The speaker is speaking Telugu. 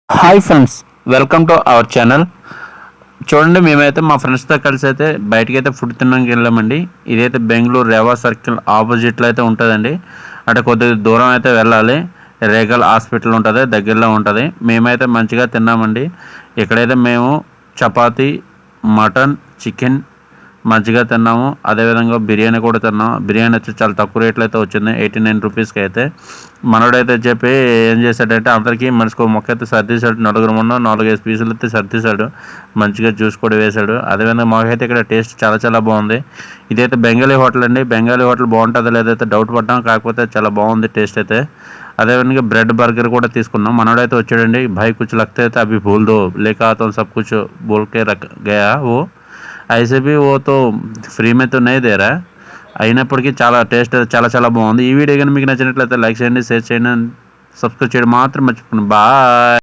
Hi friends, welcome to our channel. చూడండి, మేమైతే మా ఫ్రెండ్స్తో కలిసి అయితే బయటకైతే ఫుడ్ తినడానికి వెళ్ళామండి. ఇదైతే బెంగళూరు రేవా సర్కిల్ ఆపోజిట్లో అయితే ఉంటుందండి. అంటే కొద్దిగా దూరం అయితే వెళ్ళాలి. రేగల్ హాస్పిటల్ ఉంటుంది, దగ్గరలో ఉంటుంది. మేమైతే మంచిగా తిన్నామండి. ఇక్కడైతే మేము చపాతీ, మటన్, చికెన్, మజ్జిగ తిన్నాము. అదేవిధంగా బిర్యానీ కూడా తిన్నాము. బిర్యానీ వచ్చి చాలా తక్కువ రేట్లో అయితే వచ్చింది, 89 రూపీస్కి అయితే. మనోడైతే చెప్పి ఏం చేశాడంటే అందరికీ మనిషికి ఒక మొక్క అయితే సర్దేశాడు. నలుగురు ఉన్న 4-5 పీసులు అయితే సర్దేశాడు. మంచిగా జ్యూస్ కూడా వేశాడు. అదేవిధంగా మాకైతే ఇక్కడ టేస్ట్ చాలా చాలా బాగుంది. ఇదైతే బెంగాలీ హోటల్ అండి. బెంగాలీ హోటల్ బాగుంటుందో లేదైతే డౌట్ పడ్డాం, కాకపోతే చాలా బాగుంది టేస్ట్ అయితే. అదేవిధంగా బ్రెడ్ బర్గర్ కూడా తీసుకున్నాం. మనోడైతే వచ్చాడండి, भाई कुछ लगता है तो अभी बोल दो, लेकर आता हूँ सब कुछ बोल के रख गया वो. ऐसे भी वो तो ఫ్రీ में तो नहीं दे रहा है. అయినప్పటికీ చాలా టేస్ట్ చాలా చాలా బాగుంది. ఈ వీడియో కానీ మీకు నచ్చినట్లయితే లైక్ చేయండి, షేర్ చేయండి, సబ్స్క్రైబ్ చేయడం మాత్రం మర్చిపోకండి. బాయ్.